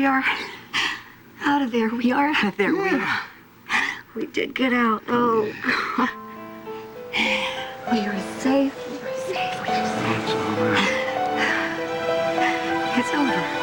We are out of there. We are out of there. We did get out. Oh. We are safe. We are safe. We are safe. It's over.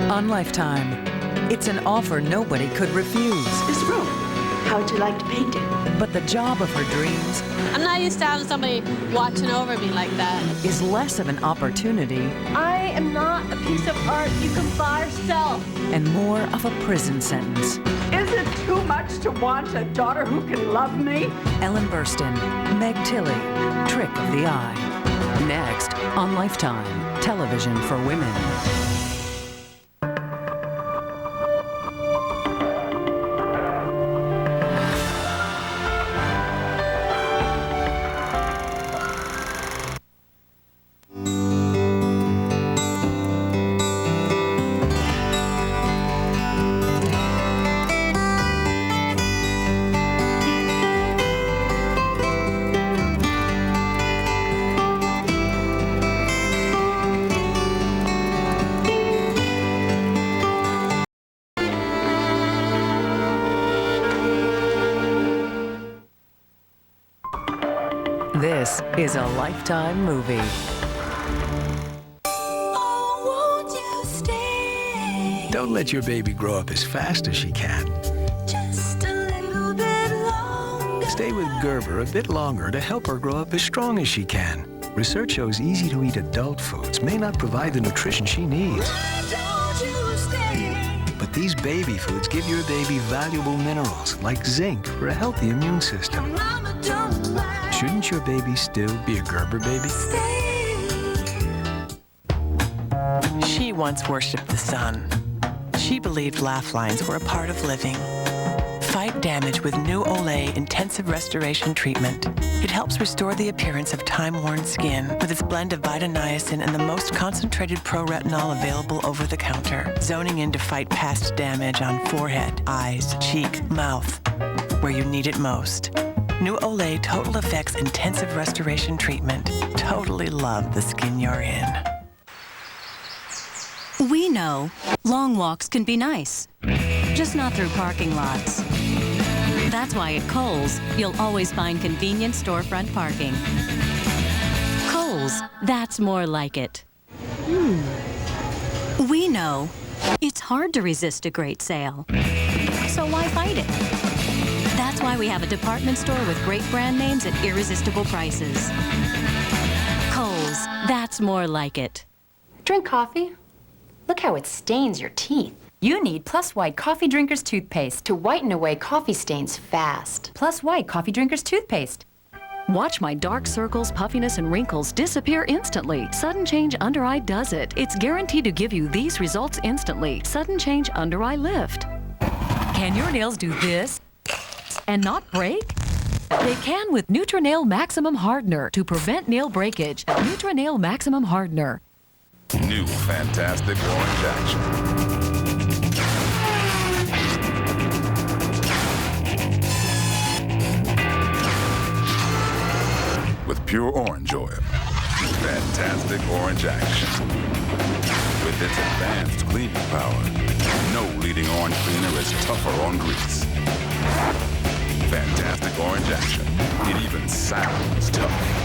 On Lifetime, it's an offer nobody could refuse. This room, how would you like to paint it? But the job of her dreams I'm not used to having somebody watching over me like that. is less of an opportunity I am not a piece of art you can buy or sell. and more of a prison sentence. Is it too much to want a daughter who can love me? Ellen Burstyn, Meg Tilly, Trick of the Eye. Next on Lifetime, television for women. This is a Lifetime movie. Don't let your baby grow up as fast as she can. Just a little bit longer. Stay with Gerber a bit longer to help her grow up as strong as she can. Research shows easy-to-eat adult foods may not provide the nutrition she needs. Don't you stay. But these baby foods give your baby valuable minerals like zinc for a healthy immune system. Mama, don't mind. Shouldn't your baby still be a Gerber baby? Stay. She once worshipped the sun. She believed laugh lines were a part of living. Fight damage with new Olay Intensive Restoration Treatment. It helps restore the appearance of time-worn skin with its blend of vitaniacin and the most concentrated pro-retinol available over the counter, zoning in to fight past damage on forehead, eyes, cheek, mouth, where you need it most. New Olay Total Effects Intensive Restoration Treatment. Totally love the skin you're in. We know long walks can be nice, just not through parking lots. That's why at Kohl's, you'll always find convenient storefront parking. Kohl's, that's more like it. We know it's hard to resist a great sale, so why fight it? That's why we have a department store with great brand names at irresistible prices. Kohl's, that's more like it. Drink coffee? Look how it stains your teeth. You need Plus White Coffee Drinkers Toothpaste to whiten away coffee stains fast. Plus White Coffee Drinkers Toothpaste. Watch my dark circles, puffiness, and wrinkles disappear instantly. Sudden Change Under Eye does it. It's guaranteed to give you these results instantly. Sudden Change Under Eye Lift. Can your nails do this and not break? They can with Nutrinail Maximum Hardener to prevent nail breakage. Nutrinail Maximum Hardener. New Fantastic Orange Action. With pure orange oil. Fantastic Orange Action. With its advanced cleaning power, no leading orange cleaner is tougher on grease. Fantastic Orange Action. It even sounds tough.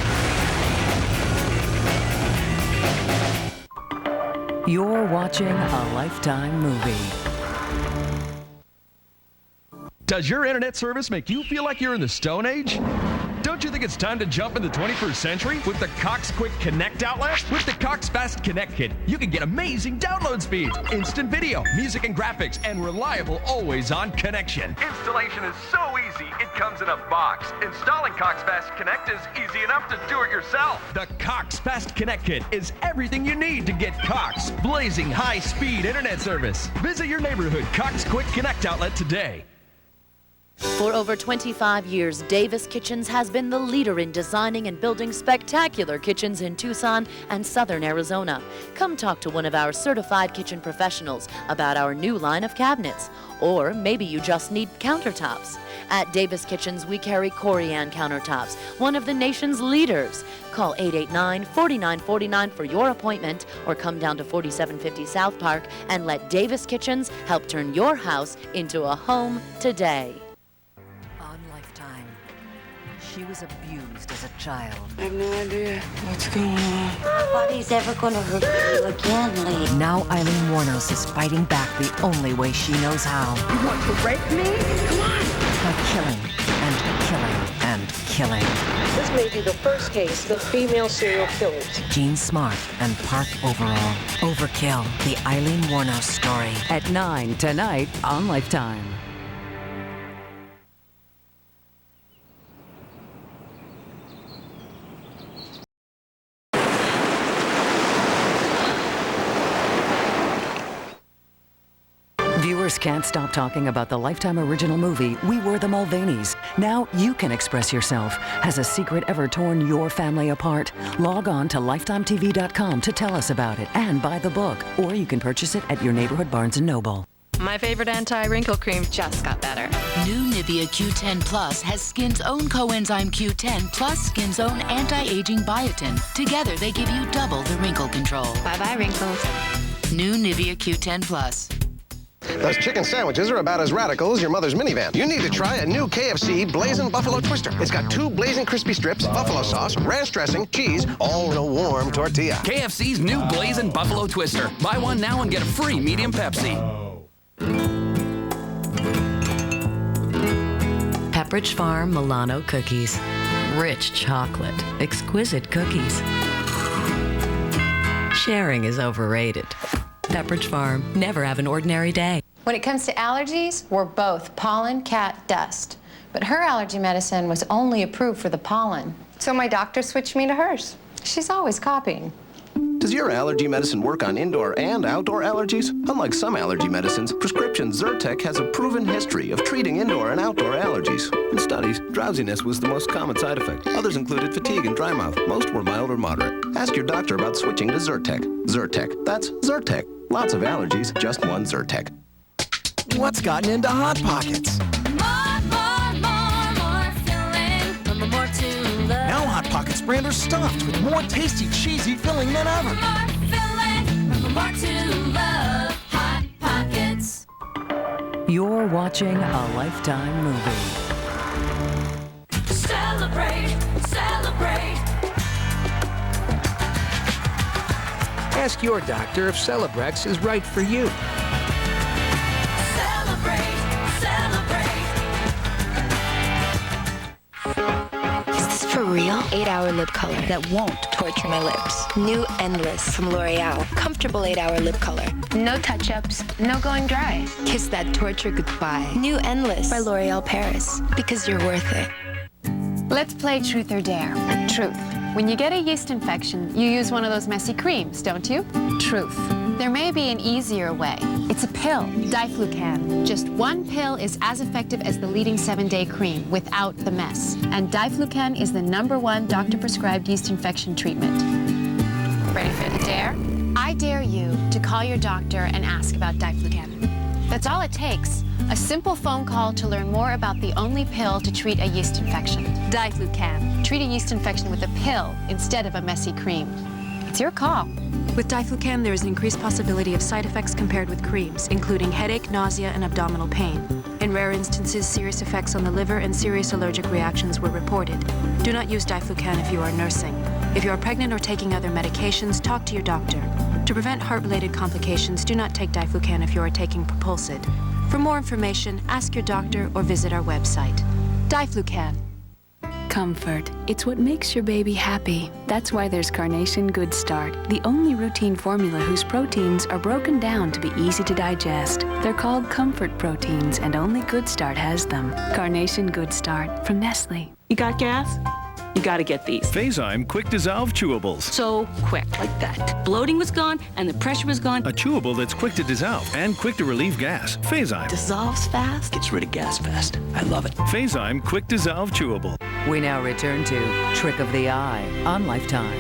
You're watching a Lifetime movie. Does your internet service make you feel like you're in the Stone Age? Don't you think it's time to jump in the 21st century with the Cox Quick Connect outlet? With the Cox Fast Connect Kit, you can get amazing download speeds, instant video, music and graphics, and reliable always-on connection. Installation is so easy, it comes in a box. Installing Cox Fast Connect is easy enough to do it yourself. The Cox Fast Connect Kit is everything you need to get Cox blazing high-speed internet service. Visit your neighborhood Cox Quick Connect outlet today. For over 25 years, Davis Kitchens has been the leader in designing and building spectacular kitchens in Tucson and southern Arizona. Come talk to one of our certified kitchen professionals about our new line of cabinets. Or maybe you just need countertops. At Davis Kitchens, we carry Corian countertops, one of the nation's leaders. Call 889-4949 for your appointment or come down to 4750 South Park and let Davis Kitchens help turn your house into a home today. On Lifetime, she was abused as a child. I have no idea what's going on. Nobody's ever gonna hurt you again, Lee. Now Eileen Wuornos is fighting back the only way she knows how. You want to rape me? Come on! By killing and killing and killing. This may be the first case of female serial killers. Jean Smart and Park Overall. Overkill, the Eileen Wuornos story. At 9 tonight on Lifetime. Viewers can't stop talking about the Lifetime original movie, We Were the Mulvaneys. Now you can express yourself. Has a secret ever torn your family apart? Log on to lifetimetv.com to tell us about it and buy the book. Or you can purchase it at your neighborhood Barnes & Noble. My favorite anti-wrinkle cream just got better. New Nivea Q10 Plus has skin's own coenzyme Q10 plus skin's own anti-aging biotin. Together, they give you double the wrinkle control. Bye-bye wrinkles. New Nivea Q10 Plus. Those chicken sandwiches are about as radical as your mother's minivan. You need to try a new KFC Blazing Buffalo Twister. It's got 2 blazing crispy strips, buffalo sauce, ranch dressing, cheese, all in a warm tortilla. KFC's new Blazing Buffalo Twister. Buy one now and get a free medium Pepsi. Pepperidge Farm Milano cookies. Rich chocolate, exquisite cookies. Sharing is overrated. Pepperidge Farm, never have an ordinary day. When it comes to allergies, we're both pollen, cat, dust. But her allergy medicine was only approved for the pollen. So my doctor switched me to hers. She's always copying. Does your allergy medicine work on indoor and outdoor allergies? Unlike some allergy medicines, prescription Zyrtec has a proven history of treating indoor and outdoor allergies. In studies, drowsiness was the most common side effect. Others included fatigue and dry mouth. Most were mild or moderate. Ask your doctor about switching to Zyrtec. Zyrtec, that's Zyrtec. Lots of allergies, just one Zyrtec. What's gotten into Hot Pockets? More filling, more to love. Now Hot Pockets brand are stuffed with more tasty, cheesy filling than ever. More filling, more to love. Hot Pockets. You're watching a Lifetime movie. Celebrate, celebrate. Ask your doctor if Celebrex is right for you. Celebrate, celebrate. Is this for real? 8-hour lip color that won't torture my lips. New Endless from L'Oreal. Comfortable 8-hour lip color. No touch-ups, no going dry. Kiss that torture goodbye. New Endless by L'Oreal Paris. Because you're worth it. Let's play Truth or Dare. Truth. When you get a yeast infection, you use one of those messy creams, don't you? Truth. There may be an easier way. It's a pill, Diflucan. Just one pill is as effective as the leading 7-day cream without the mess. And Diflucan is the #1 doctor-prescribed yeast infection treatment. Ready for the dare? I dare you to call your doctor and ask about Diflucan. That's all it takes. A simple phone call to learn more about the only pill to treat a yeast infection. Diflucan. Treat a yeast infection with a pill instead of a messy cream. It's your call. With Diflucan, there is an increased possibility of side effects compared with creams, including headache, nausea, and abdominal pain. In rare instances, serious effects on the liver and serious allergic reactions were reported. Do not use Diflucan if you are nursing. If you are pregnant or taking other medications, talk to your doctor. To prevent heart-related complications, do not take Diflucan if you are taking Propulsid. For more information, ask your doctor or visit our website. Diflucan. Comfort. It's what makes your baby happy. That's why there's Carnation Good Start, the only routine formula whose proteins are broken down to be easy to digest. They're called Comfort Proteins, and only Good Start has them. Carnation Good Start from Nestle. You got gas? You gotta get these. Phazyme Quick Dissolve Chewables. So quick, like that. Bloating was gone and the pressure was gone. A chewable that's quick to dissolve and quick to relieve gas. Phazyme. Dissolves fast, gets rid of gas fast. I love it. Phazyme Quick Dissolve Chewable. We now return to Trick of the Eye on Lifetime.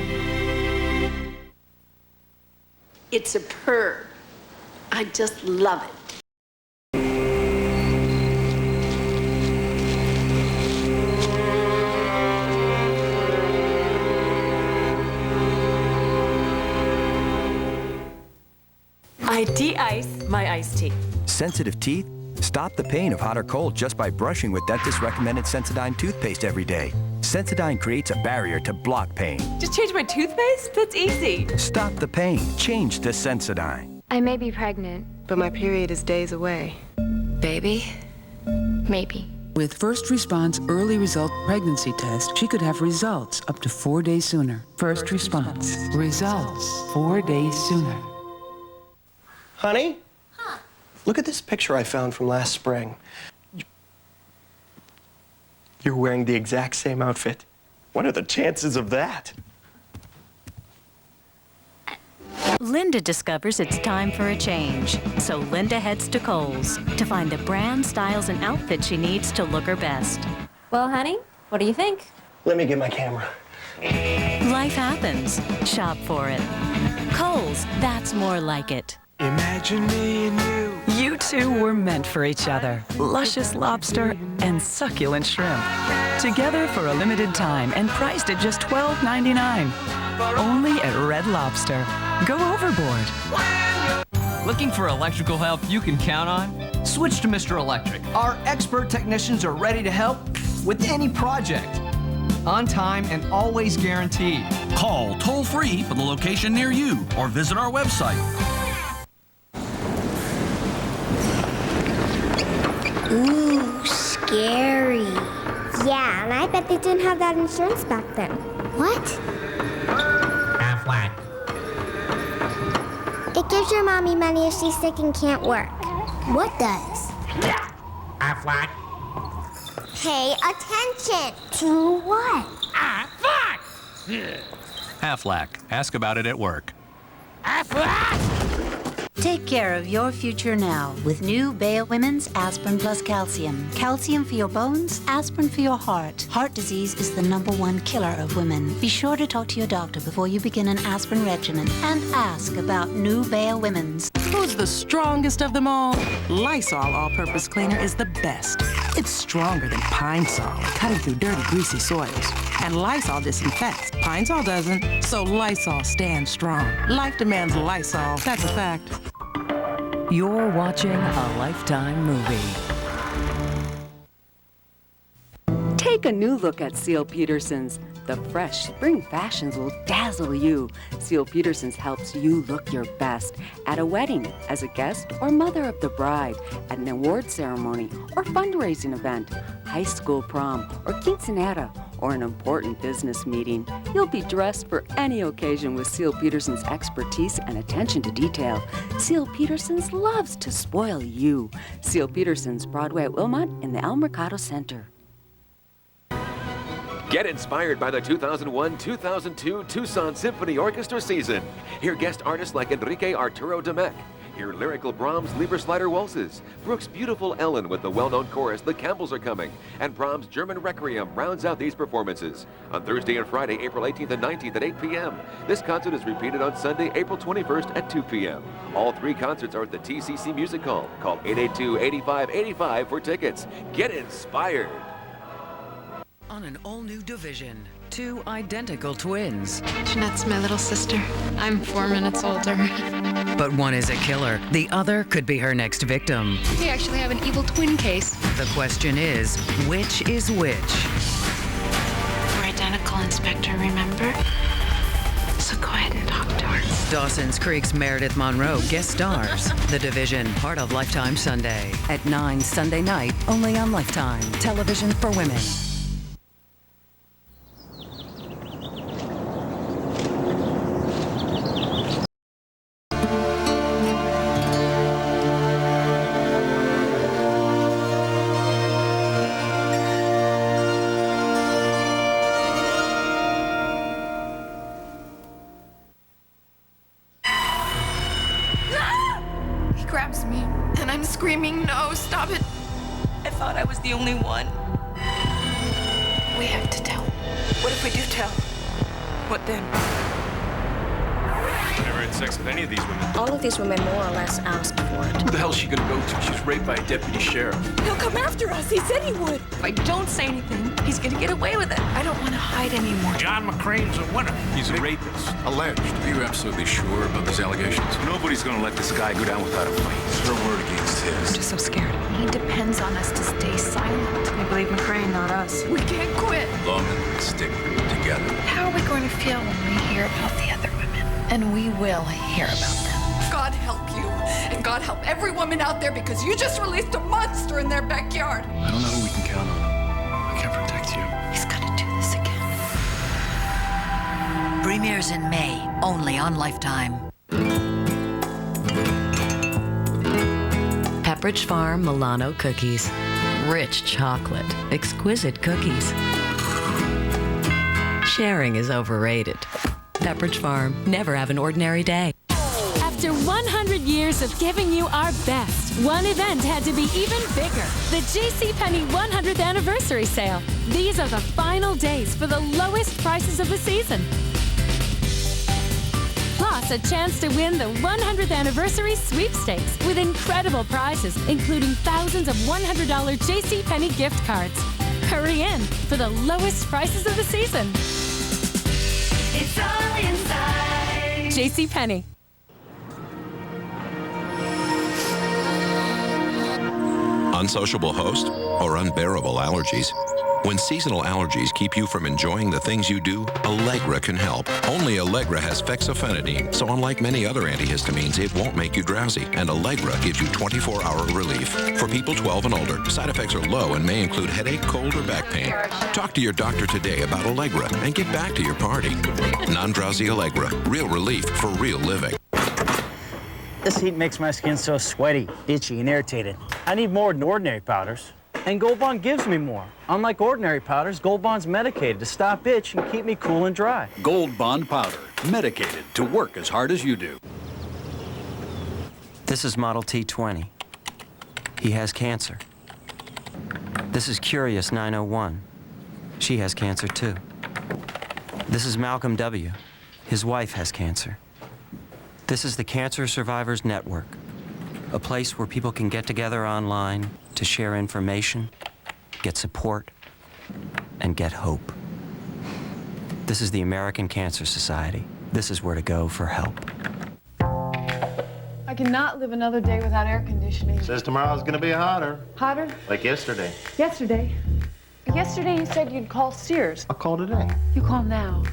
It's superb. I just love it. I de-ice my iced tea. Sensitive teeth? Stop the pain of hot or cold just by brushing with dentist recommended Sensodyne toothpaste every day. Sensodyne creates a barrier to block pain. Just change my toothpaste? That's easy. Stop the pain. Change to Sensodyne. I may be pregnant, but my period is days away. Baby? Maybe. With First Response Early Result Pregnancy Test, she could have results up to 4 days sooner. First Response. Results 4 days sooner. Honey? Huh? Look at this picture I found from last spring. You're wearing the exact same outfit. What are the chances of that? Linda discovers it's time for a change, so Linda heads to Kohl's to find the brand, styles, and outfits she needs to look her best. Well, honey, what do you think? Let me get my camera. Life happens. Shop for it. Kohl's, that's more like it. Imagine me and you. You two were meant for each other. Luscious lobster and succulent shrimp. Together for a limited time and priced at just $12.99. Only at Red Lobster. Go overboard. Looking for electrical help you can count on? Switch to Mr. Electric. Our expert technicians are ready to help with any project. On time and always guaranteed. Call toll-free for the location near you or visit our website. Ooh, scary. Yeah, and I bet they didn't have that insurance back then. What? Aflac. It gives your mommy money if she's sick and can't work. What does? Aflac. Pay attention. To what? Aflac. Aflac. Ask about it at work. Aflac. Take care of your future now with new Bayer Women's Aspirin Plus Calcium. Calcium for your bones, aspirin for your heart. Heart disease is the #1 killer of women. Be sure to talk to your doctor before you begin an aspirin regimen and ask about new Bayer Women's. Who's the strongest of them all? Lysol All-Purpose Cleaner is the best. It's stronger than Pine Sol, cutting through dirty, greasy soils. And Lysol disinfects. Pine Sol doesn't, so Lysol stands strong. Life demands Lysol. That's a fact. You're watching a Lifetime movie. Take a new look at Seal Peterson's. The fresh spring fashions will dazzle you. Seal Peterson's helps you look your best at a wedding, as a guest or mother of the bride, at an award ceremony or fundraising event, high school prom or quinceanera, or an important business meeting. You'll be dressed for any occasion with Seal Peterson's expertise and attention to detail. Seal Peterson's loves to spoil you. Seal Peterson's, Broadway at Wilmot in the El Mercado Center. Get inspired by the 2001-2002 Tucson Symphony Orchestra season. Hear guest artists like Enrique Arturo Domecq. Hear lyrical Brahms' Lieberslieder waltzes. Brooks' beautiful Ellen with the well-known chorus The Campbells Are Coming. And Brahms' German Requiem rounds out these performances. On Thursday and Friday, April 18th and 19th at 8 p.m. This concert is repeated on Sunday, April 21st at 2 p.m. All 3 concerts are at the TCC Music Hall. Call 882-8585 for tickets. Get inspired. On an all-new division, 2 identical twins. Jeanette's my little sister. I'm 4 minutes older. But one is a killer. The other could be her next victim. We actually have an evil twin case. The question is, which is which? We're identical, Inspector, remember? So go ahead and talk to her. Dawson's Creek's Meredith Monroe guest stars. The Division, part of Lifetime Sunday. At 9 Sunday night, only on Lifetime. Television for women. everyone's screaming, no, stop it. I thought I was the only one. We have to tell. What if we do tell? What then? I've never had sex with any of these women. All of these women more or less asked for it. Who the hell is she gonna go to? She's raped by a deputy sheriff. He'll come after us. He said he would. If I don't say anything, he's gonna get away with it. I don't want to hide anymore. John McCrane's a winner. He's a rapist. Alleged. Are you absolutely sure about these allegations? Nobody's gonna let this guy go down without a fight. It's her word against his. I'm just so scared. He depends on us to stay silent. I believe McCrane, not us. We can't quit. Long and stick together. How are we going to feel when we hear about the other women? And we will hear about them. God help you. And God help every woman out there because you just released a monster in their backyard. I don't know who we can count on. I can't protect you. He's gonna do this again. Premieres in May, only on Lifetime. Pepperidge Farm Milano cookies. Rich chocolate, exquisite cookies. Sharing is overrated. Pepperidge Farm, never have an ordinary day. After 100 years of giving you our best, one event had to be even bigger. The JCPenney 100th Anniversary Sale. These are the final days for the lowest prices of the season. Plus, a chance to win the 100th Anniversary Sweepstakes with incredible prizes, including thousands of $100 JCPenney gift cards. Hurry in for the lowest prices of the season. It's all inside. JCPenney. Unsociable host or unbearable allergies? When seasonal allergies keep you from enjoying the things you do, Allegra can help. Only Allegra has fexofenadine, so unlike many other antihistamines, it won't make you drowsy, and Allegra gives you 24-hour relief. For people 12 and older, side effects are low and may include headache, cold, or back pain. Talk to your doctor today about Allegra and get back to your party. Non-drowsy Allegra, real relief for real living. This heat makes my skin so sweaty, itchy, and irritated. I need more than ordinary powders. And Gold Bond gives me more. Unlike ordinary powders, Gold Bond's medicated to stop itch and keep me cool and dry. Gold Bond powder, medicated to work as hard as you do. This is Model T20. He has cancer. This is Curious 901. She has cancer too. This is Malcolm W. His wife has cancer. This is the Cancer Survivors Network, a place where people can get together online to share information, get support, and get hope. This is the American Cancer Society. This is where to go for help. I cannot live another day without air conditioning. Says tomorrow's gonna be hotter. Hotter? Like yesterday. Yesterday? Yesterday you said you'd call Sears. I'll call today. You call now.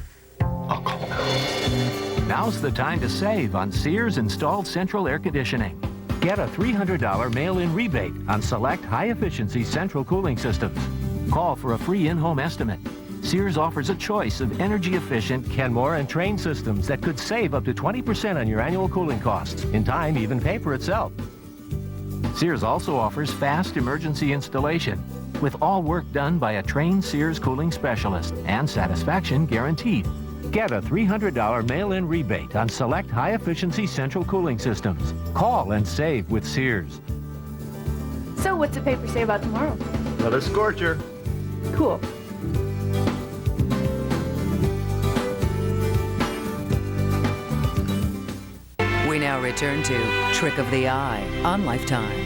I'll call now. Now's the time to save on Sears installed central air conditioning. Get a $300 mail-in rebate on select high-efficiency central cooling systems. Call for a free in-home estimate. Sears offers a choice of energy-efficient Kenmore and Trane systems that could save up to 20% on your annual cooling costs. In time, even pay for itself. Sears also offers fast emergency installation with all work done by a trained Sears cooling specialist and satisfaction guaranteed. Get a $300 mail-in rebate on select high-efficiency central cooling systems. Call and save with Sears. So what's the paper say about tomorrow? Another scorcher. Cool. We now return to Trick of the Eye on Lifetime.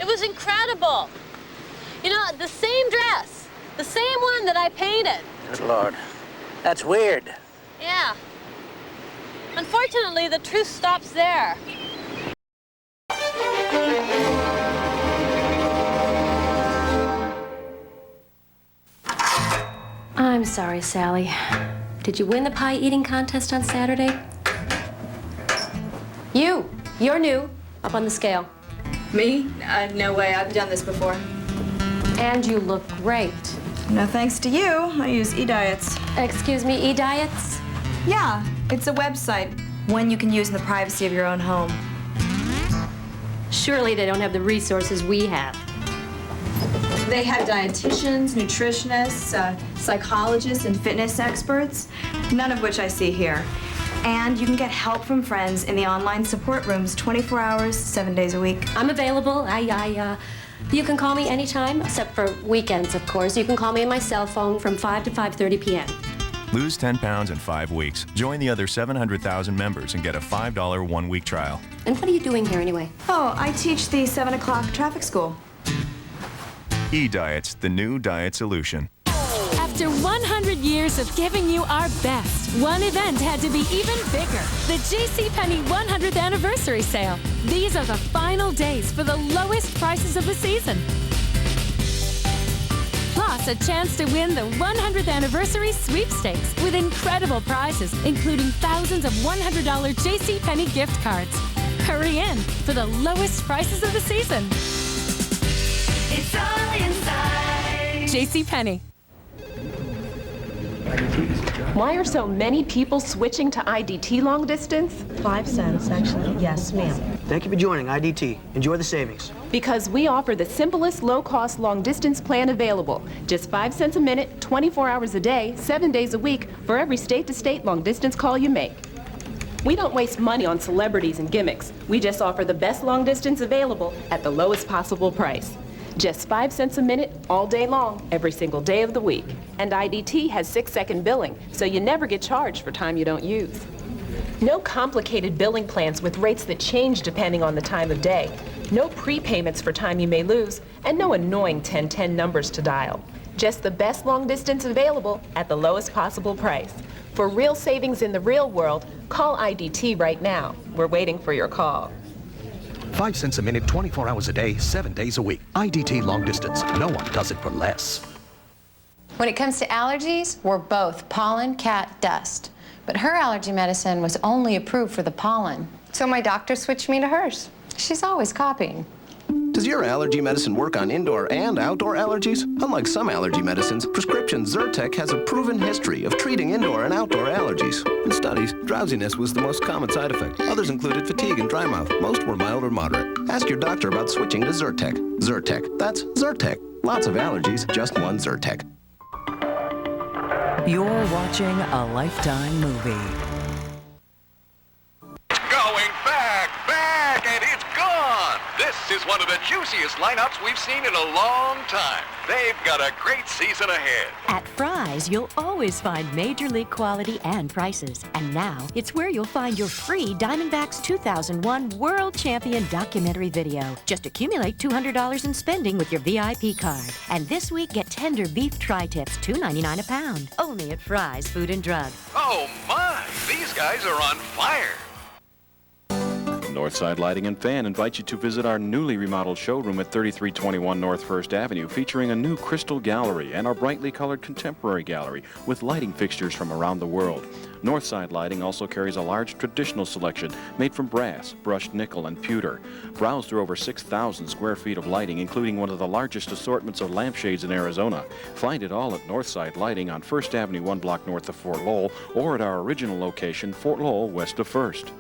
It was incredible. You know, the same dress. The same one that I painted. Good Lord. That's weird. Yeah. Unfortunately, the truth stops there. I'm sorry, Sally. Did you win the pie eating contest on Saturday? You're new, up on the scale. Me? No way, I've done this before. And you look great. No thanks to you, I use eDiets. Excuse me, eDiets? Yeah, it's a website, one you can use in the privacy of your own home. Surely they don't have the resources we have. They have dietitians, nutritionists, psychologists, and fitness experts, none of which I see here. And you can get help from friends in the online support rooms 24 hours, 7 days a week. I'm available. You can call me anytime, except for weekends, of course. You can call me on my cell phone from 5 to 5:30 p.m. Lose 10 pounds in 5 weeks. Join the other 700,000 members and get a $5 one-week trial. And what are you doing here anyway? Oh, I teach the 7 o'clock traffic school. E-Diets, the new diet solution. After 100 years of giving you our best, one event had to be even bigger. The JCPenney 100th Anniversary Sale. These are the final days for the lowest prices of the season. Plus, a chance to win the 100th Anniversary Sweepstakes with incredible prizes, including thousands of $100 JCPenney gift cards. Hurry in for the lowest prices of the season. It's all inside. JCPenney. Why are so many people switching to IDT long distance? 5 cents, actually. Yes, ma'am. Thank you for joining IDT. Enjoy the savings. Because we offer the simplest low-cost long-distance plan available. Just 5 cents a minute, 24 hours a day, 7 days a week, for every state-to-state long-distance call you make. We don't waste money on celebrities and gimmicks. We just offer the best long-distance available at the lowest possible price. Just 5 cents a minute, all day long, every single day of the week. And IDT has 6-second billing, so you never get charged for time you don't use. No complicated billing plans with rates that change depending on the time of day. No prepayments for time you may lose, and no annoying 1010 numbers to dial. Just the best long distance available at the lowest possible price. For real savings in the real world, call IDT right now. We're waiting for your call. 5 cents a minute, 24 hours a day, 7 days a week. IDT long distance. No one does it for less. When it comes to allergies, we're both pollen, cat, dust. But her allergy medicine was only approved for the pollen. So my doctor switched me to hers. She's always copying. Does your allergy medicine work on indoor and outdoor allergies? Unlike some allergy medicines, prescription Zyrtec has a proven history of treating indoor and outdoor allergies. In studies, drowsiness was the most common side effect. Others included fatigue and dry mouth. Most were mild or moderate. Ask your doctor about switching to Zyrtec. Zyrtec. That's Zyrtec. Lots of allergies, just one Zyrtec. You're watching a Lifetime movie. Going back, and it's gone. This is one of the juiciest lineups we've seen in a long time. They've got a great season ahead. At Fry's, you'll always find major league quality and prices. And now, it's where you'll find your free Diamondbacks 2001 World Champion documentary video. Just accumulate $200 in spending with your VIP card. And this week, get tender beef tri-tips, $2.99 a pound. Only at Fry's Food and Drug. Oh my, these guys are on fire. Northside Lighting and Fan invite you to visit our newly remodeled showroom at 3321 North 1st Avenue, featuring a new crystal gallery and our brightly colored contemporary gallery with lighting fixtures from around the world. Northside Lighting also carries a large traditional selection made from brass, brushed nickel, and pewter. Browse through over 6,000 square feet of lighting, including one of the largest assortments of lampshades in Arizona. Find it all at Northside Lighting on 1st Avenue, 1 block north of Fort Lowell, or at our original location, Fort Lowell, west of 1st.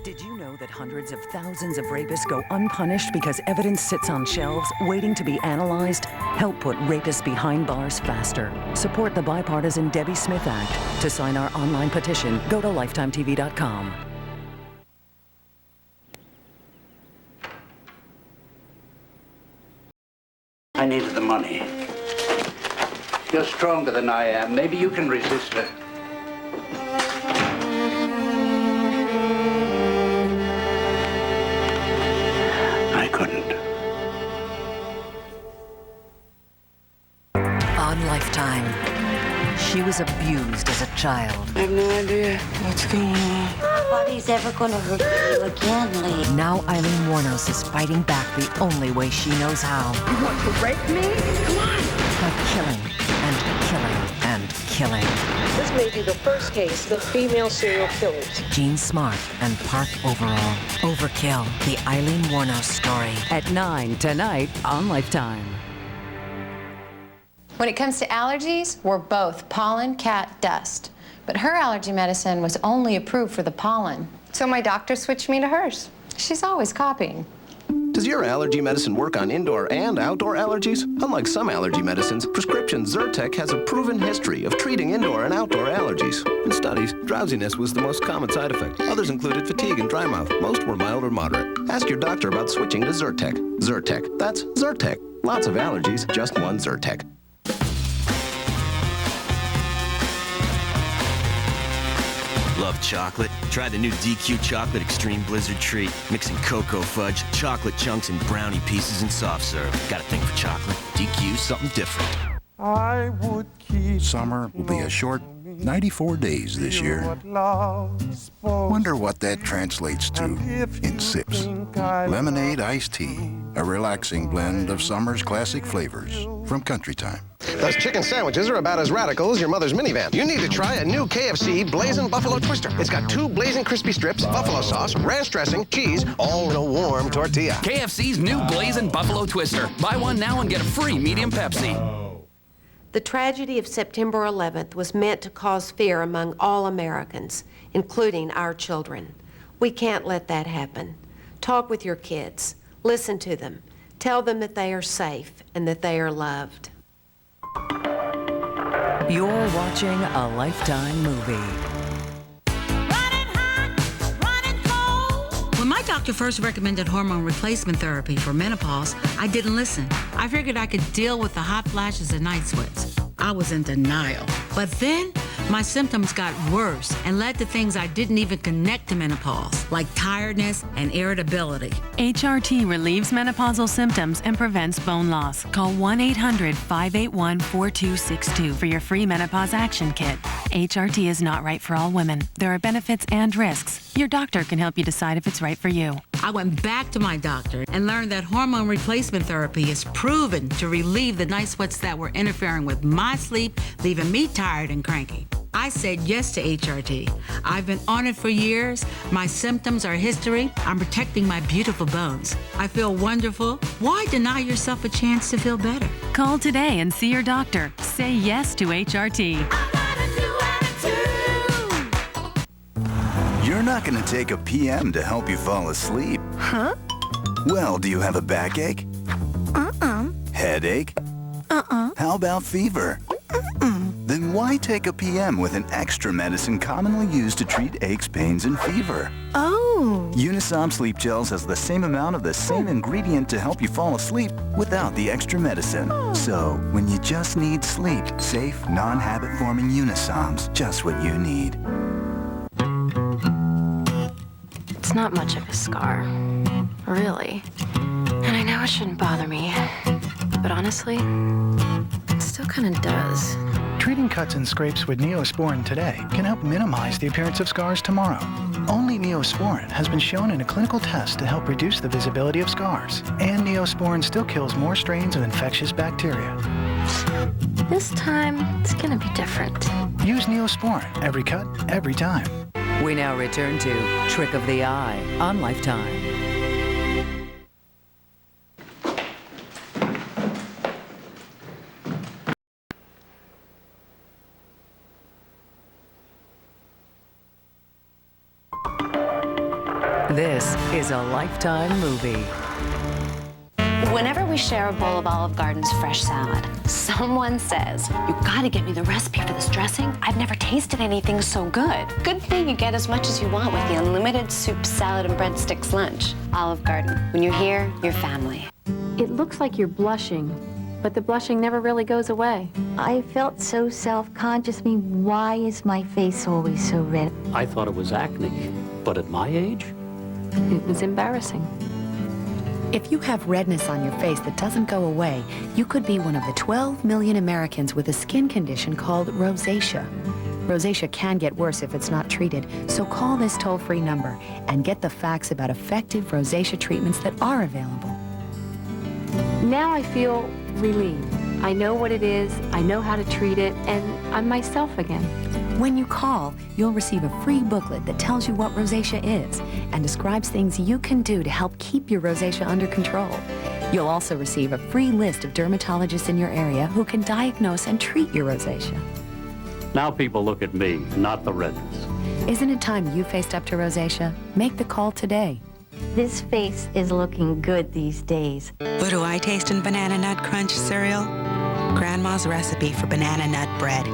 Did you know that hundreds of thousands of rapists go unpunished because evidence sits on shelves waiting to be analyzed? Help put rapists behind bars faster. Support the bipartisan Debbie Smith Act. To sign our online petition, go to lifetimetv.com. I needed the money. You're stronger than I am. Maybe you can resist her. I couldn't. On Lifetime, she was abused as a child. I have no idea what's going on. Nobody's ever gonna hurt you again, Lee. Now Eileen Wuornos is fighting back the only way she knows how. You want to rape me? Come on! By killing and killing and killing. This may be the first case of female serial killers. Jean Smart and Park Overall. Overkill, the Eileen Wuornos story. At 9 tonight on Lifetime. When it comes to allergies, we're both pollen, cat, dust. But her allergy medicine was only approved for the pollen. So my doctor switched me to hers. She's always copying. Does Does your allergy medicine work on indoor and outdoor allergies? Unlike some allergy medicines, prescription Zyrtec has a proven history of treating indoor and outdoor allergies. In studies, drowsiness was the most common side effect. Others included fatigue and dry mouth. Most were mild or moderate. Ask your doctor about switching to Zyrtec. Zyrtec, that's Zyrtec. Lots of allergies, just one Zyrtec. Love chocolate? Try the new DQ Chocolate Extreme Blizzard Treat. Mixing cocoa fudge, chocolate chunks, and brownie pieces in soft serve. Got a thing for chocolate? DQ's something different. I would keep Summer will be a short 94 days this year. Wonder what that translates to in sips. Lemonade iced tea, a relaxing blend of summer's classic flavors from Country Time. Those chicken sandwiches are about as radical as your mother's minivan. You need to try a new KFC Blazing Buffalo Twister. It's got 2 blazing crispy strips, buffalo sauce, ranch dressing, cheese, all in a warm tortilla. KFC's new Blazing Buffalo Twister. Buy one now and get a free medium Pepsi. The tragedy of September 11th was meant to cause fear among all Americans, including our children. We can't let that happen. Talk with your kids. Listen to them. Tell them that they are safe and that they are loved. You're watching a Lifetime movie. When my doctor first recommended hormone replacement therapy for menopause, I didn't listen. I figured I could deal with the hot flashes and night sweats. I was in denial. But then, my symptoms got worse and led to things I didn't even connect to menopause, like tiredness and irritability. HRT relieves menopausal symptoms and prevents bone loss. Call 1-800-581-4262 for your free menopause action kit. HRT is not right for all women. There are benefits and risks. Your doctor can help you decide if it's right for you. I went back to my doctor and learned that hormone replacement therapy is proven to relieve the night sweats that were interfering with my sleep, leaving me tired and cranky. I said yes to HRT. I've been on it for years. My symptoms are history. I'm protecting my beautiful bones. I feel wonderful. Why deny yourself a chance to feel better? Call today and see your doctor. Say yes to HRT. You're not going to take a PM to help you fall asleep. Huh? Well, do you have a backache? Headache? How about fever? Then why take a PM with an extra medicine commonly used to treat aches, pains, and fever? Oh. Unisom Sleep Gels has the same amount of the same ingredient to help you fall asleep without the extra medicine. So, when you just need sleep, safe, non-habit-forming Unisom's just what you need. It's not much of a scar, really. And I know it shouldn't bother me, but honestly, it still kind of does. Treating cuts and scrapes with Neosporin today can help minimize the appearance of scars tomorrow. Only Neosporin has been shown in a clinical test to help reduce the visibility of scars. And Neosporin still kills more strains of infectious bacteria. This time, it's gonna be different. Use Neosporin every cut, every time. We now return to Trick of the Eye on Lifetime. This is a Lifetime movie. Whenever we share a bowl of Olive Garden's fresh salad, someone says, "You gotta get me the recipe for this dressing. I've never tasted anything so good." Good thing you get as much as you want with the unlimited soup, salad, and breadsticks lunch. Olive Garden. When you're here, you're family. It looks like you're blushing, but the blushing never really goes away. I felt so self-conscious. I mean, why is my face always so red? I thought it was acne, but at my age? It was embarrassing. If you have redness on your face that doesn't go away, you could be one of the 12 million Americans with a skin condition called rosacea. Rosacea can get worse if it's not treated, so call this toll-free number and get the facts about effective rosacea treatments that are available. Now I feel relieved. I know what it is, I know how to treat it, and I'm myself again. When you call, you'll receive a free booklet that tells you what rosacea is and describes things you can do to help keep your rosacea under control. You'll also receive a free list of dermatologists in your area who can diagnose and treat your rosacea. Now people look at me, not the redness. Isn't it time you faced up to rosacea? Make the call today. This face is looking good these days. What do I taste in Banana Nut Crunch cereal? Grandma's recipe for banana nut bread.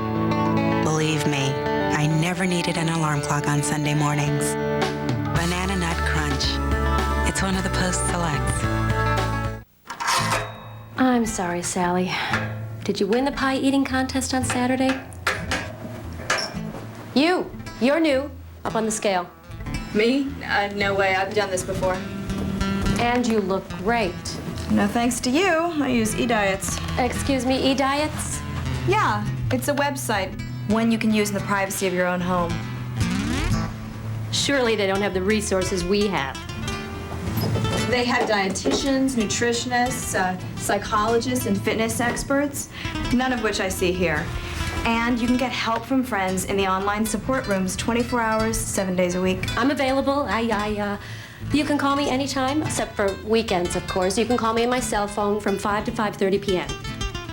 Believe me, I never needed an alarm clock on Sunday mornings. Banana Nut Crunch. It's one of the Post Selects. I'm sorry, Sally. Did you win the pie eating contest on Saturday? You're new, up on the scale. Me? No way, I've done this before. And you look great. No thanks to you, I use eDiets. Excuse me, eDiets? Yeah, it's a website, one you can use in the privacy of your own home. Surely they don't have the resources we have. They have dietitians, nutritionists, psychologists, and fitness experts, none of which I see here. And you can get help from friends in the online support rooms 24 hours, 7 days a week. I'm available. You can call me anytime, except for weekends, of course. You can call me on my cell phone from 5 to 5:30 p.m.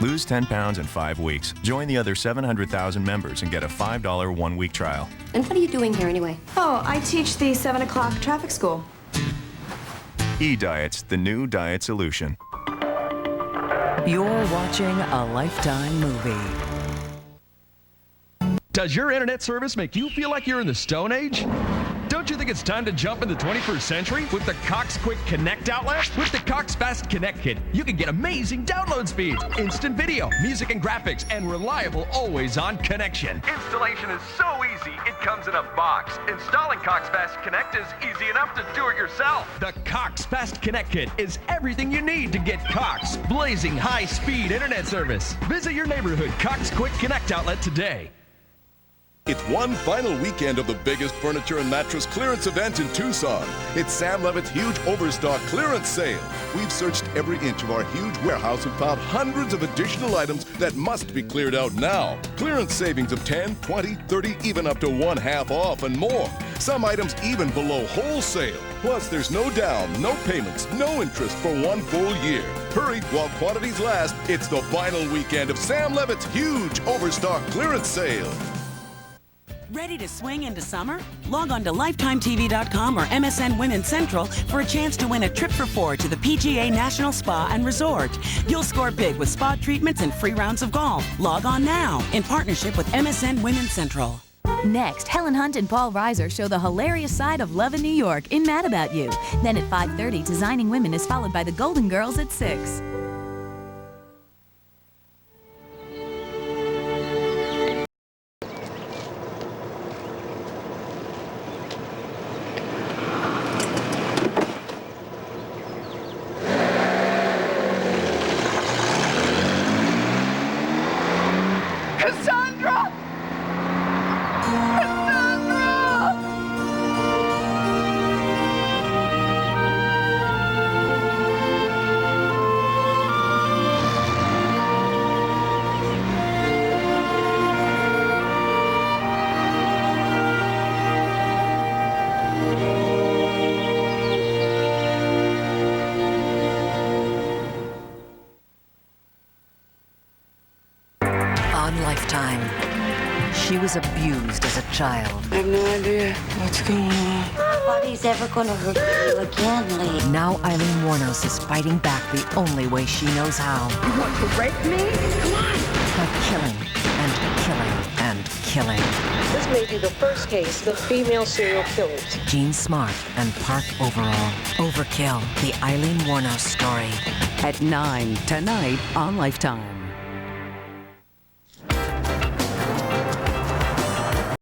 Lose 10 pounds in 5 weeks. Join the other 700,000 members and get a $5 one-week trial. And what are you doing here anyway? Oh, I teach the 7 o'clock traffic school. eDiets, the new diet solution. You're watching a Lifetime movie. Does your internet service make you feel like you're in the Stone Age? Don't you think it's time to jump in the 21st century with the Cox Quick Connect outlet? With the Cox Fast Connect Kit, you can get amazing download speeds, instant video, music and graphics, and reliable always-on connection. Installation is so easy, it comes in a box. Installing Cox Fast Connect is easy enough to do it yourself. The Cox Fast Connect Kit is everything you need to get Cox blazing high-speed internet service. Visit your neighborhood Cox Quick Connect outlet today. It's one final weekend of the biggest furniture and mattress clearance event in Tucson. It's Sam Levitt's huge overstock clearance sale. We've searched every inch of our huge warehouse and found hundreds of additional items that must be cleared out now. Clearance savings of 10, 20, 30, even up to 1/2 off and more. Some items even below wholesale. Plus, there's no down, no payments, no interest for 1 full year. Hurry while quantities last. It's the final weekend of Sam Levitt's huge overstock clearance sale. Ready to swing into summer? Log on to LifetimeTV.com or MSN Women's Central for a chance to win a trip for 4 to the PGA National Spa and Resort. You'll score big with spa treatments and free rounds of golf. Log on now in partnership with MSN Women's Central. Next, Helen Hunt and Paul Reiser show the hilarious side of Love in New York in Mad About You. Then at 5:30, Designing Women is followed by the Golden Girls at 6. Cassandra! On Lifetime, she was abused as a child. I have no idea what's going on. Nobody's ever gonna hurt you again, Lee. Now Eileen Wuornos is fighting back the only way she knows how. You want to rape me? Come on! By killing and killing and killing. This may be the first case of female serial killers. Jean Smart and Park Overall. Overkill, the Eileen Wuornos story. At 9 tonight on Lifetime.